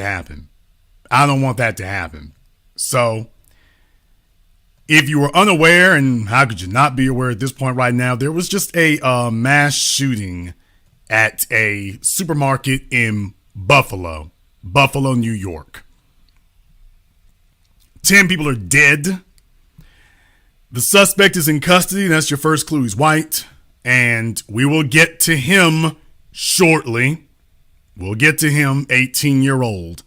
happen. I don't want that to happen. So, if you were unaware, and how could you not be aware at this point right now, there was just a mass shooting at a supermarket in Buffalo, New York. 10 people are dead. The suspect is in custody. That's your first clue. He's white. And we will get to him shortly. We'll get to him, 18-year-old.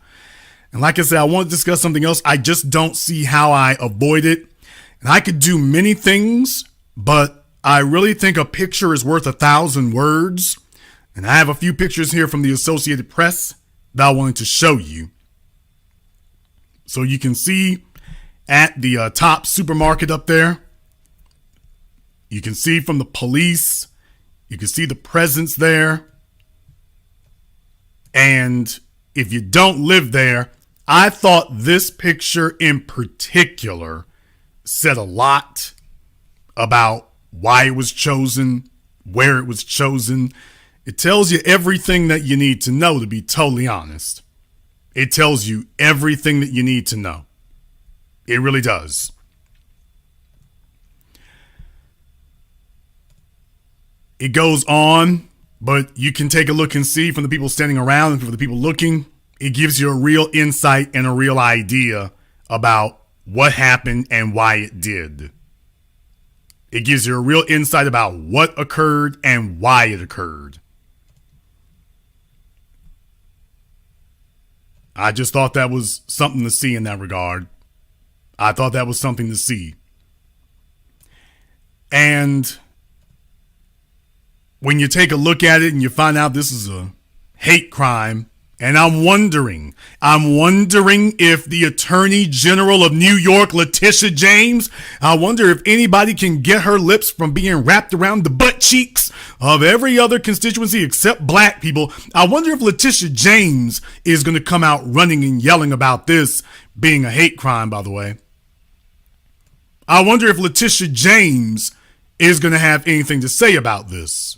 And like I said, I want to discuss something else. I just don't see how I avoid it. And I could do many things, but I really think a picture is worth 1,000 words. And I have a few pictures here from the Associated Press that I wanted to show you. So you can see at the top supermarket up there, you can see from the police, you can see the presence there. And if you don't live there, I thought this picture in particular said a lot about why it was chosen, where it was chosen. It tells you everything that you need to know, to be totally honest. It tells you everything that you need to know. It really does. It goes on, but you can take a look and see from the people standing around and from the people looking. It gives you a real insight and a real idea about what happened and why it did. It gives you a real insight about what occurred and why it occurred. I just thought that was something to see in that regard. I thought that was something to see. And when you take a look at it and you find out this is a hate crime, and I'm wondering if the Attorney General of New York, Letitia James, I wonder if anybody can get her lips from being wrapped around the butt cheeks of every other constituency except black people. I wonder if Letitia James is going to come out running and yelling about this being a hate crime, by the way. I wonder if Letitia James is going to have anything to say about this.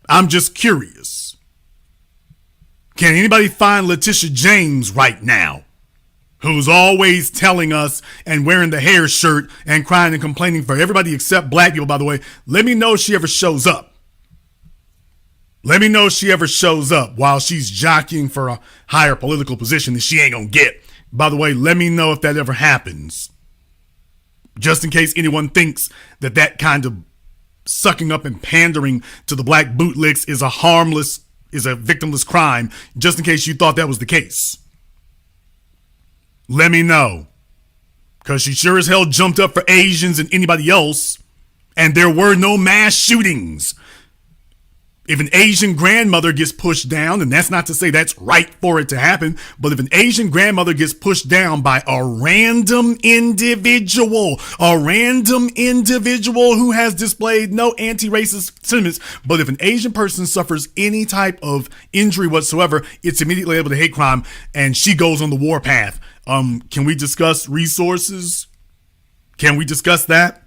I'm just curious. Can anybody find Letitia James right now, who's always telling us and wearing the hair shirt and crying and complaining for everybody except black people, by the way? Let me know if she ever shows up. Let me know if she ever shows up while she's jockeying for a higher political position that she ain't gonna get. By the way, let me know if that ever happens. Just in case anyone thinks that that kind of sucking up and pandering to the black bootlicks is a victimless crime, just in case you thought that was the case. Let me know. Because she sure as hell jumped up for Asians and anybody else, and there were no mass shootings. If an Asian grandmother gets pushed down, and that's not to say that's right for it to happen, but if an Asian grandmother gets pushed down by a random individual who has displayed no anti-racist sentiments, but if an Asian person suffers any type of injury whatsoever, it's immediately labeled a hate crime, and she goes on the warpath. Can we discuss resources? Can we discuss that?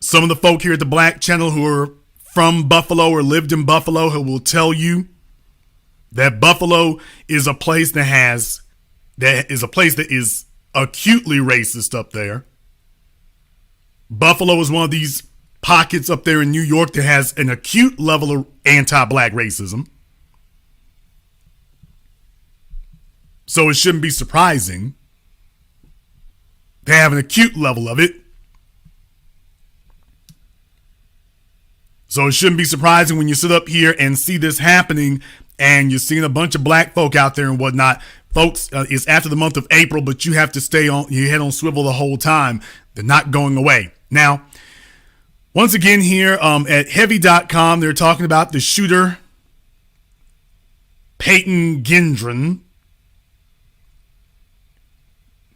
Some of the folk here at the Black Channel who are from Buffalo or lived in Buffalo who will tell you that Buffalo is a place that is acutely racist up there. Buffalo is one of these pockets up there in New York that has an acute level of anti-black racism. So it shouldn't be surprising they have an acute level of it. So it shouldn't be surprising when you sit up here and see this happening and you're seeing a bunch of black folk out there and whatnot. Folks, it's after the month of April, but you have to stay on your head on swivel the whole time. They're not going away. Now, once again here at heavy.com, they're talking about the shooter, Peyton Gendron.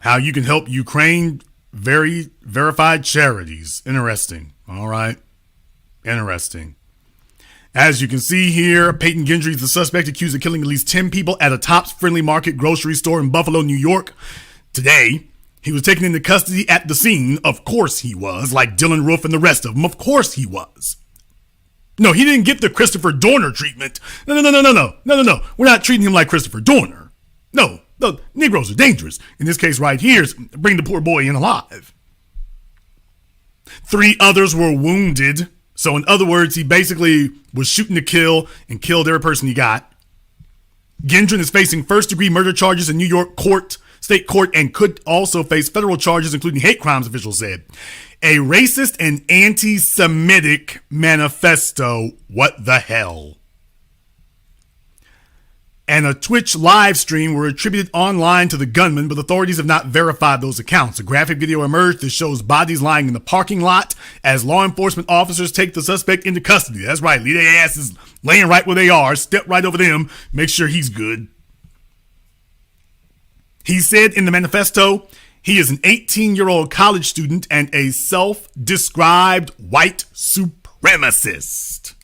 How you can help Ukraine, very verified charities. Interesting. All right. Interesting. As you can see here, Peyton Gendry is the suspect accused of killing at least 10 people at a Tops Friendly Market grocery store in Buffalo, New York. Today, he was taken into custody at the scene. Of course he was, like Dylan Roof and the rest of them. Of course he was. No, he didn't get the Christopher Dorner treatment. No. We're not treating him like Christopher Dorner. No, Negroes are dangerous. In this case right here, bring the poor boy in alive. 3 others were wounded. So in other words, he basically was shooting to kill and killed every person he got. Gendron is facing first-degree murder charges in New York state court, and could also face federal charges, including hate crimes, officials said. A racist and anti-Semitic manifesto. What the hell? And a Twitch live stream were attributed online to the gunman, but authorities have not verified those accounts. A graphic video emerged that shows bodies lying in the parking lot as law enforcement officers take the suspect into custody. That's right, leave their asses laying right where they are, step right over them, make sure he's good. He said in the manifesto, he is an 18-year-old college student and a self-described white supremacist.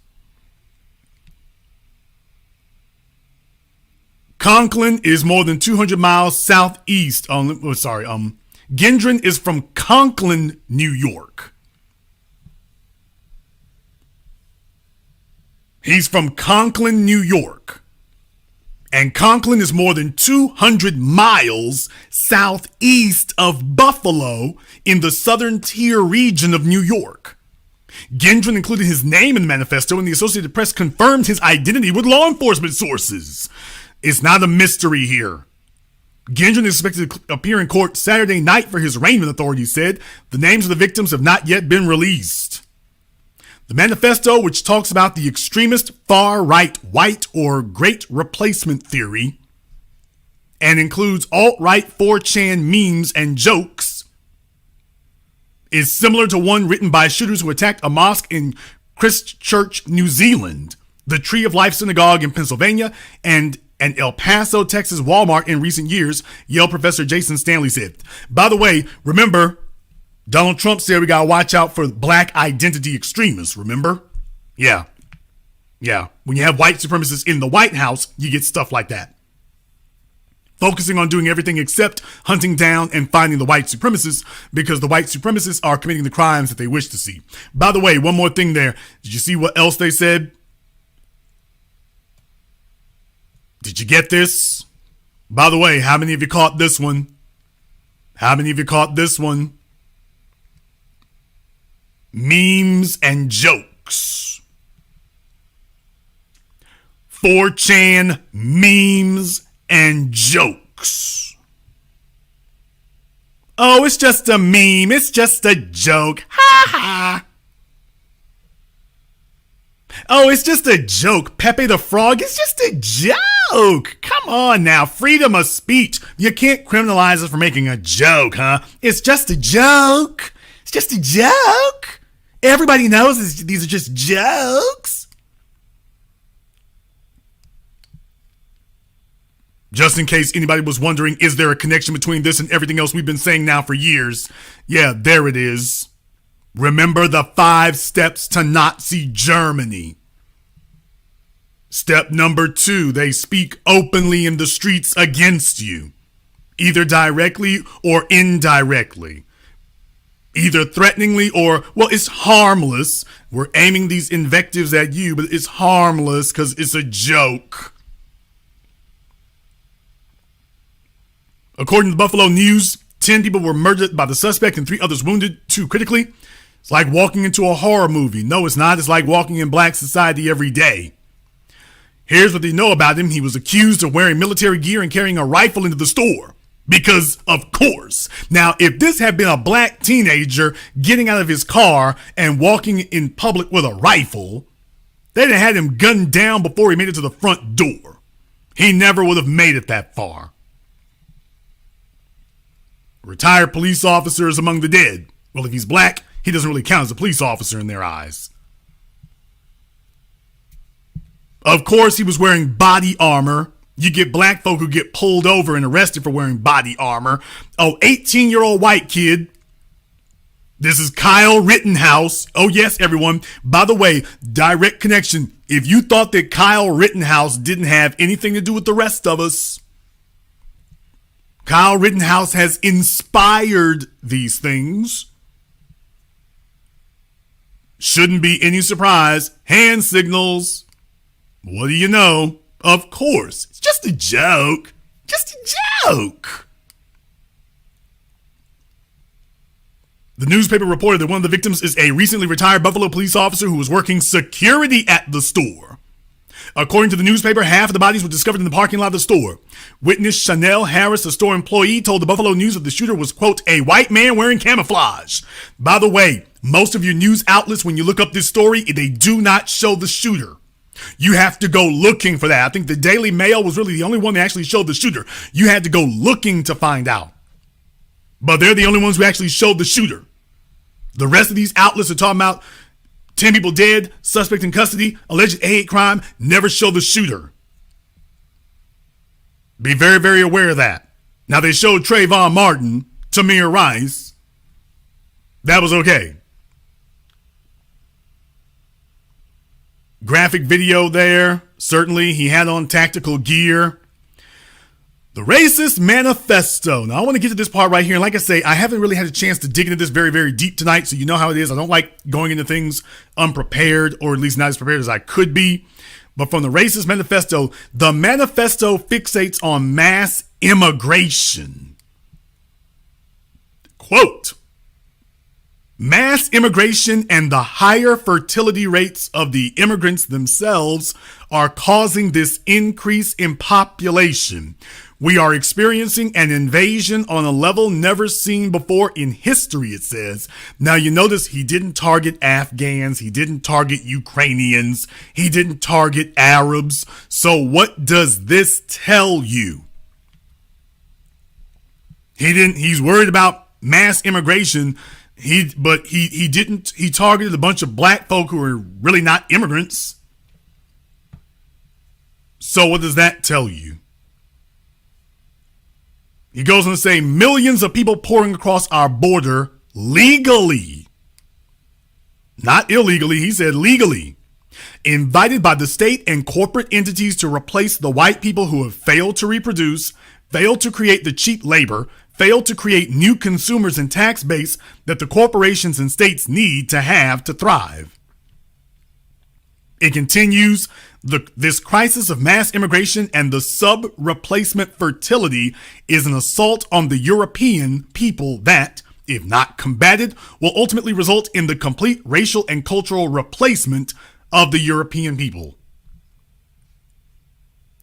Conklin is more than 200 miles southeast. Gendron is from Conklin, New York. He's from Conklin, New York. And Conklin is more than 200 miles southeast of Buffalo in the southern tier region of New York. Gendron included his name in the manifesto, and the Associated Press confirmed his identity with law enforcement sources. It's not a mystery here. Gendron is expected to appear in court Saturday night for his arraignment, authorities said. The names of the victims have not yet been released. The manifesto, which talks about the extremist far-right white or great replacement theory and includes alt-right 4chan memes and jokes, is similar to one written by shooters who attacked a mosque in Christchurch, New Zealand, the Tree of Life Synagogue in Pennsylvania, and an El Paso, Texas Walmart in recent years, Yale professor Jason Stanley said. By the way, remember, Donald Trump said we gotta watch out for black identity extremists, remember? Yeah. When you have white supremacists in the White House, you get stuff like that. Focusing on doing everything except hunting down and finding the white supremacists, because the white supremacists are committing the crimes that they wish to see. By the way, one more thing there. Did you see what else they said? Did you get this? By the way, how many of you caught this one? Memes and jokes. 4chan memes and jokes. Oh, it's just a meme. It's just a joke. Ha ha. Oh, it's just a joke. Pepe the Frog is just a joke. Come on now. Freedom of speech. You can't criminalize us for making a joke, huh? It's just a joke. It's just a joke. Everybody knows these are just jokes. Just in case anybody was wondering, is there a connection between this and everything else we've been saying now for years? Yeah, there it is. Remember the 5 steps to Nazi Germany. Step number 2, they speak openly in the streets against you, either directly or indirectly. Either threateningly or, well, it's harmless. We're aiming these invectives at you, but it's harmless because it's a joke. According to Buffalo News, 10 people were murdered by the suspect and 3 others wounded, 2 critically. It's like walking into a horror movie. No, it's not. It's like walking in black society every day. Here's what they know about him. He was accused of wearing military gear and carrying a rifle into the store. Because, of course. Now, if this had been a black teenager getting out of his car and walking in public with a rifle, they'd have had him gunned down before he made it to the front door. He never would have made it that far. Retired police officer is among the dead. Well, if he's black, he doesn't really count as a police officer in their eyes. Of course, he was wearing body armor. You get black folk who get pulled over and arrested for wearing body armor. Oh, 18-year-old white kid. This is Kyle Rittenhouse. Oh, yes, everyone. By the way, direct connection. If you thought that Kyle Rittenhouse didn't have anything to do with the rest of us, Kyle Rittenhouse has inspired these things. Shouldn't be any surprise. Hand signals. What do you know? Of course. It's just a joke. Just a joke. The newspaper reported that one of the victims is a recently retired Buffalo police officer who was working security at the store. According to the newspaper, half of the bodies were discovered in the parking lot of the store. Witness Chanel Harris, a store employee, told the Buffalo News that the shooter was, quote, a white man wearing camouflage. By the way, most of your news outlets, when you look up this story, they do not show the shooter. You have to go looking for that. I think the Daily Mail was really the only one that actually showed the shooter. You had to go looking to find out. But they're the only ones who actually showed the shooter. The rest of these outlets are talking about 10 people dead, suspect in custody, alleged hate crime, never show the shooter. Be very, very aware of that. Now, they showed Trayvon Martin, Tamir Rice. That was okay. Graphic video there. Certainly, he had on tactical gear. The Racist Manifesto. Now, I want to get to this part right here. And like I say, I haven't really had a chance to dig into this very, very deep tonight. So you know how it is. I don't like going into things unprepared, or at least not as prepared as I could be. But from the Racist Manifesto, the manifesto fixates on mass immigration. Quote, mass immigration and the higher fertility rates of the immigrants themselves are causing this increase in population. We are experiencing an invasion on a level never seen before in history, it says. Now, you notice he didn't target Afghans. He didn't target Ukrainians. He didn't target Arabs. So what does this tell you? He's worried about mass immigration. He targeted a bunch of black folk who are really not immigrants. So what does that tell you? He goes on to say millions of people pouring across our border legally. Not illegally, he said legally. Invited by the state and corporate entities to replace the white people who have failed to reproduce, failed to create the cheap labor, failed to create new consumers and tax base that the corporations and states need to have to thrive. It continues, this crisis of mass immigration and the sub-replacement fertility is an assault on the European people that, if not combated, will ultimately result in the complete racial and cultural replacement of the European people.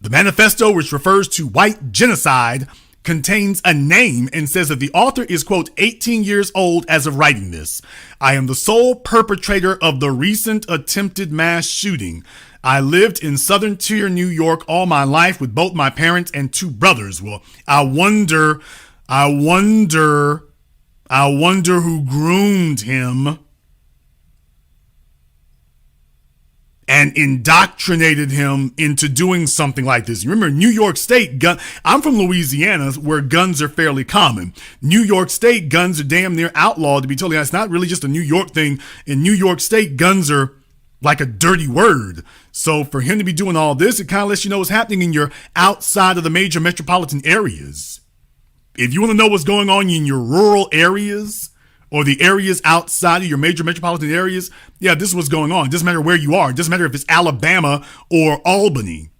The manifesto, which refers to white genocide, contains a name and says that the author is, quote, 18 years old as of writing this. I am the sole perpetrator of the recent attempted mass shooting. I lived in Southern Tier, New York all my life with both my parents and two brothers. Well, I wonder who groomed him and indoctrinated him into doing something like this. You remember New York State I'm from Louisiana, where guns are fairly common. New York State guns are damn near outlawed, to be totally honest. It's not really just a New York thing. In New York State, guns are like a dirty word. So for him to be doing all this, it kind of lets you know what's happening in your outside of the major metropolitan areas. If you want to know what's going on in your rural areas, or the areas outside of your major metropolitan areas, yeah, this is what's going on. It doesn't matter where you are. It doesn't matter if it's Alabama or Albany.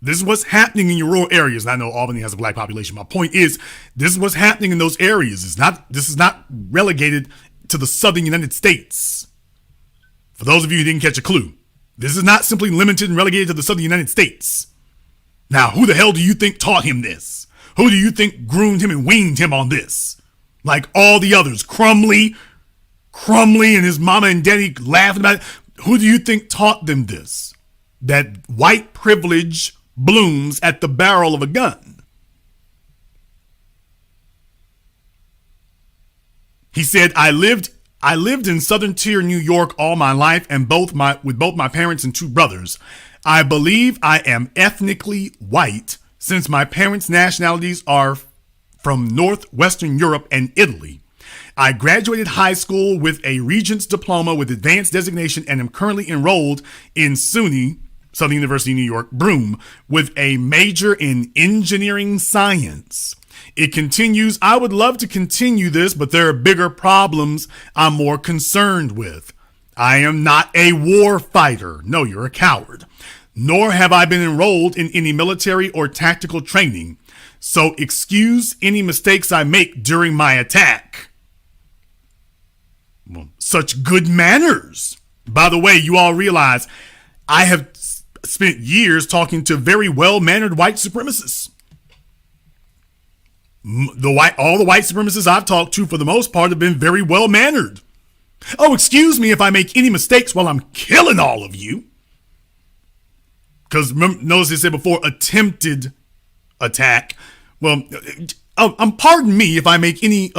This is what's happening in your rural areas. And I know Albany has a black population. My point is, this is what's happening in those areas. This is not relegated to the southern United States. For those of you who didn't catch a clue, this is not simply limited and relegated to the southern United States. Now, who the hell do you think taught him this? Who do you think groomed him and weaned him on this? Like all the others, Crumley and his mama and daddy laughing about it. Who do you think taught them this? That white privilege blooms at the barrel of a gun. He said, I lived in Southern Tier, New York all my life and with both my parents and two brothers. I believe I am ethnically white since my parents' nationalities are from Northwestern Europe and Italy. I graduated high school with a Regents diploma with advanced designation and am currently enrolled in SUNY, Southern University, New York, Broome, with a major in engineering science. It continues, I would love to continue this, but there are bigger problems I'm more concerned with. I am not a war fighter. No, you're a coward. Nor have I been enrolled in any military or tactical training. So excuse any mistakes I make during my attack. Well, such good manners. By the way, you all realize I have spent years talking to very well-mannered white supremacists. All the white supremacists I've talked to, for the most part, have been very well-mannered. Oh, excuse me if I make any mistakes while I'm killing all of you. Because notice they said before, attempted attack. Well, pardon me if I make any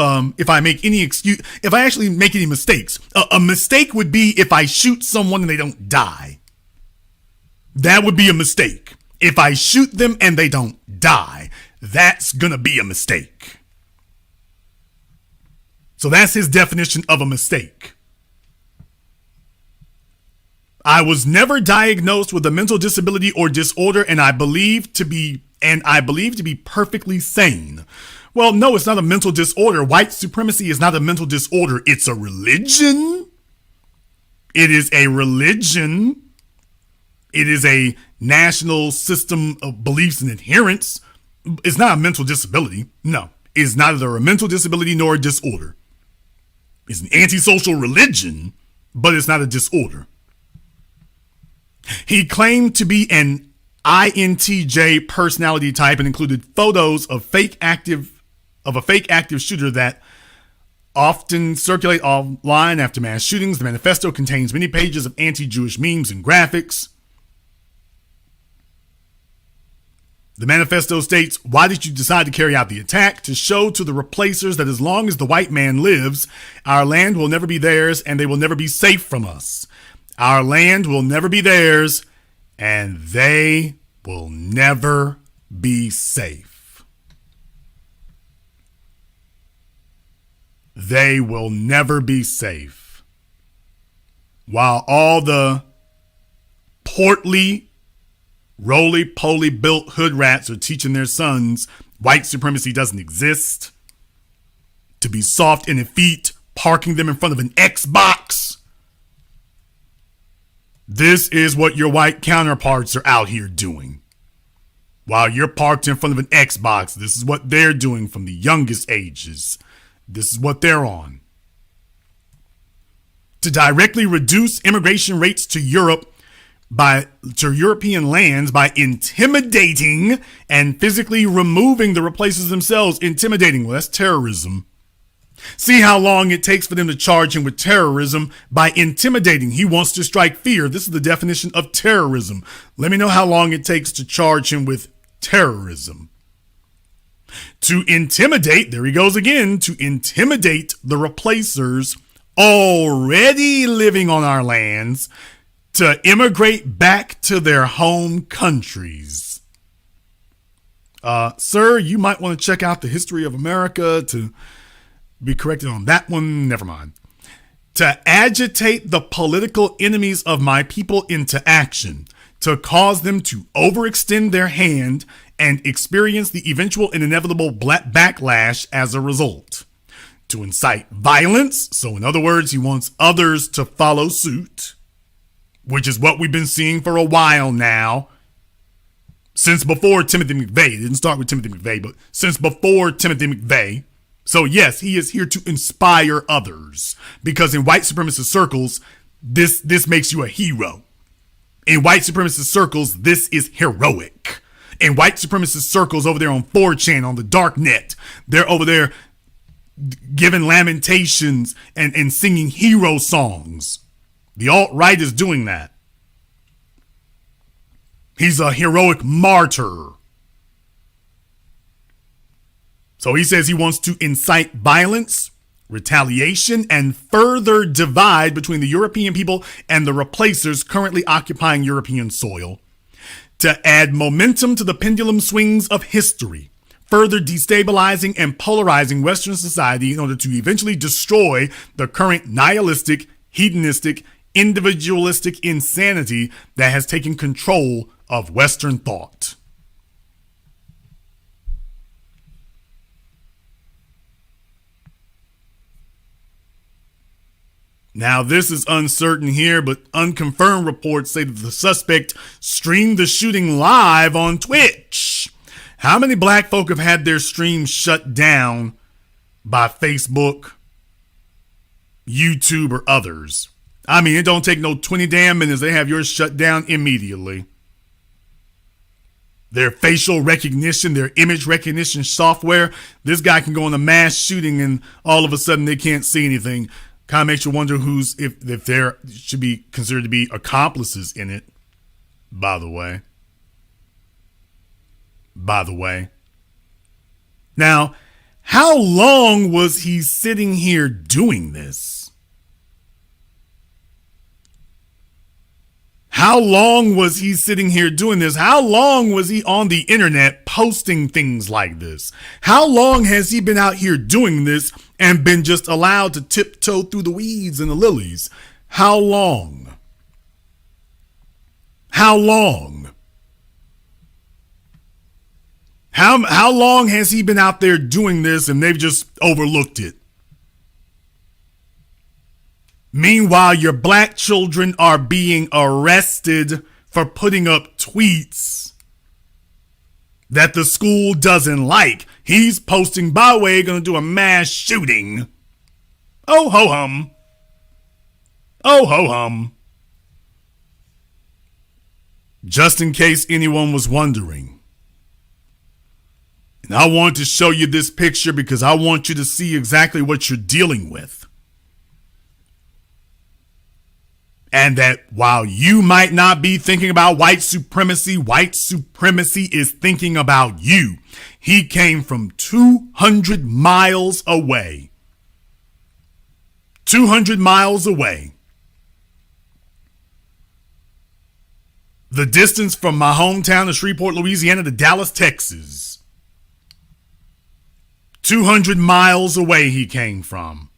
excuse, if I actually make any mistakes. A mistake would be if I shoot someone and they don't die. That would be a mistake. If I shoot them and they don't die, that's gonna be a mistake. So that's his definition of a mistake. I was never diagnosed with a mental disability or disorder, and I believe to be perfectly sane. Well, no, it's not a mental disorder. White supremacy is not a mental disorder. It's a religion. It is a religion. It is a national system of beliefs and adherence. It's not a mental disability. No, it's neither a mental disability nor a disorder. It's an antisocial religion, but it's not a disorder. He claimed to be an INTJ personality type and included photos of a fake active shooter that often circulate online after mass shootings. The manifesto contains many pages of anti-Jewish memes and graphics. The manifesto states, why did you decide to carry out the attack? To show to the replacers that as long as the white man lives, our land will never be theirs and they will never be safe from us. Our land will never be theirs, and they will never be safe. They will never be safe. While all the portly, roly-poly built hood rats are teaching their sons white supremacy doesn't exist, to be soft in the feet, parking them in front of an Xbox. This is what your white counterparts are out here doing. While you're parked in front of an Xbox, this is what they're doing from the youngest ages. This is what they're on. To directly reduce immigration rates to European lands by intimidating and physically removing the replacers themselves. Intimidating, well, that's terrorism. See how long it takes for them to charge him with terrorism by intimidating. He wants to strike fear. This is the definition of terrorism. Let me know how long it takes to charge him with terrorism. To intimidate, there he goes again, to intimidate the replacers already living on our lands to immigrate back to their home countries. Sir, you might want to check out the history of America to be corrected on that one. Never mind. To agitate the political enemies of my people into action, to cause them to overextend their hand and experience the eventual and inevitable backlash as a result. To incite violence. So in other words, he wants others to follow suit, which is what we've been seeing for a while now. Since before Timothy McVeigh. It didn't start with Timothy McVeigh, but since before Timothy McVeigh. So yes, he is here to inspire others, because in white supremacist circles, this makes you a hero. In white supremacist circles, this is heroic. In white supremacist circles over there on 4chan, on the dark net, they're over there giving lamentations and singing hero songs. The alt-right is doing that. He's a heroic martyr. So he says he wants to incite violence, retaliation, and further divide between the European people and the replacers currently occupying European soil, to add momentum to the pendulum swings of history, further destabilizing and polarizing Western society in order to eventually destroy the current nihilistic, hedonistic, individualistic insanity that has taken control of Western thought. Now, this is uncertain here, but unconfirmed reports say that the suspect streamed the shooting live on Twitch. How many black folk have had their streams shut down by Facebook, YouTube, or others? I mean, it don't take no 20 damn minutes. They have yours shut down immediately. Their facial recognition, their image recognition software. This guy can go on a mass shooting and all of a sudden they can't see anything. Kind of makes you wonder if there should be considered to be accomplices in it, by the way. Now, how long was he sitting here doing this? How long was he sitting here doing this? How long was he on the internet posting things like this? How long has he been out here doing this and been just allowed to tiptoe through the weeds and the lilies? How long? How long? How long has he been out there doing this and they've just overlooked it? Meanwhile, your black children are being arrested for putting up tweets that the school doesn't like. He's posting, by the way, going to do a mass shooting. Oh, ho hum. Oh, ho hum. Just in case anyone was wondering. And I want to show you this picture because I want you to see exactly what you're dealing with. And that while you might not be thinking about white supremacy is thinking about you. He came from 200 miles away. 200 miles away. The distance from my hometown of Shreveport, Louisiana to Dallas, Texas. 200 miles away he came from.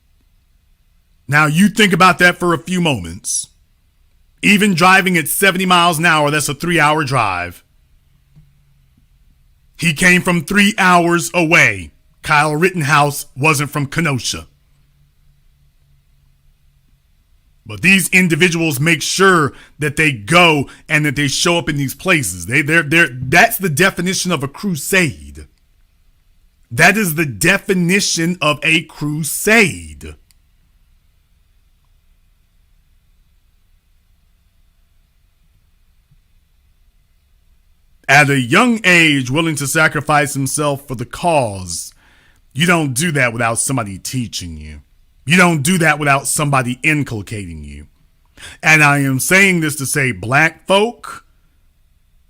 Now you think about that for a few moments. Even driving at 70 miles an hour, that's a 3-hour drive. He came from 3 hours away. Kyle Rittenhouse wasn't from Kenosha. But these individuals make sure that they go and that they show up in these places. That's the definition of a crusade. That is the definition of a crusade. At a young age, willing to sacrifice himself for the cause. You don't do that without somebody teaching you. You don't do that without somebody inculcating you. And I am saying this to say, black folk,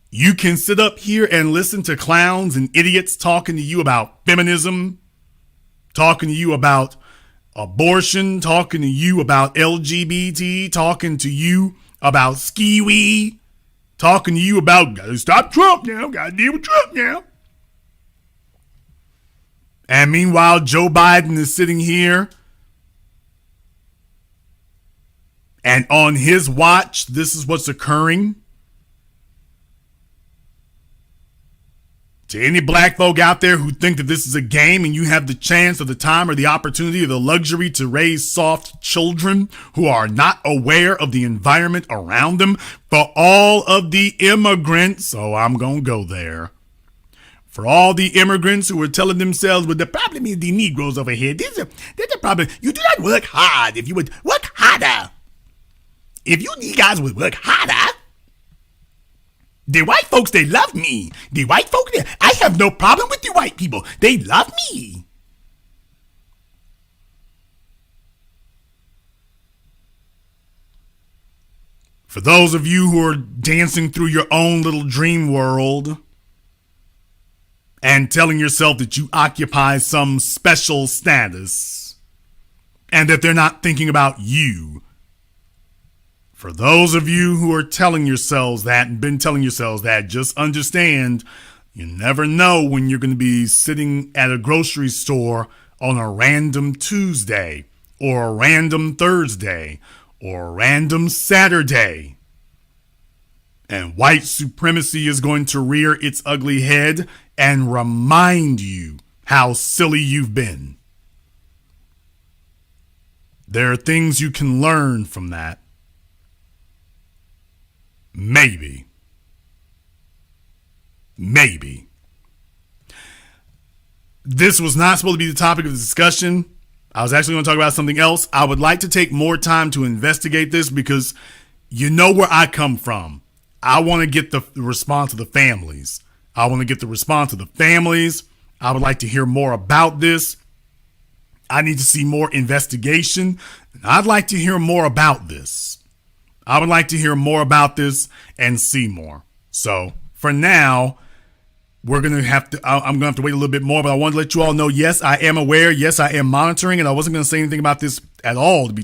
you can sit up here and listen to clowns and idiots talking to you about feminism, talking to you about abortion, talking to you about LGBT, talking to you about skiwi, talking to you about gotta stop Trump now, gotta deal with Trump now. And meanwhile, Joe Biden is sitting here and on his watch, this is what's occurring. To any black folk out there who think that this is a game and you have the chance or the time or the opportunity or the luxury to raise soft children who are not aware of the environment around them, for all of the immigrants, I'm going to go there. For all the immigrants who are telling themselves, well, the problem is the Negroes over here. There's a problem. You do not work hard. If you would work harder. If you guys would work harder, the white folks, they love me. The white folks, I have no problem with the white people. They love me. For those of you who are dancing through your own little dream world and telling yourself that you occupy some special status and that they're not thinking about you. For those of you who are telling yourselves that and been telling yourselves that, just understand you never know when you're going to be sitting at a grocery store on a random Tuesday or a random Thursday or a random Saturday. And white supremacy is going to rear its ugly head and remind you how silly you've been. There are things you can learn from that. Maybe. This was not supposed to be the topic of the discussion. I was actually going to talk about something else. I would like to take more time to investigate this because you know where I come from. I want to get the response of the families. I want to get the response of the families. I would like to hear more about this. I need to see more investigation. I'd like to hear more about this. I would like to hear more about this and see more. So for now, I'm going to have to wait a little bit more, but I wanted to let you all know, yes, I am aware. Yes, I am monitoring, and I wasn't going to say anything about this at all, to be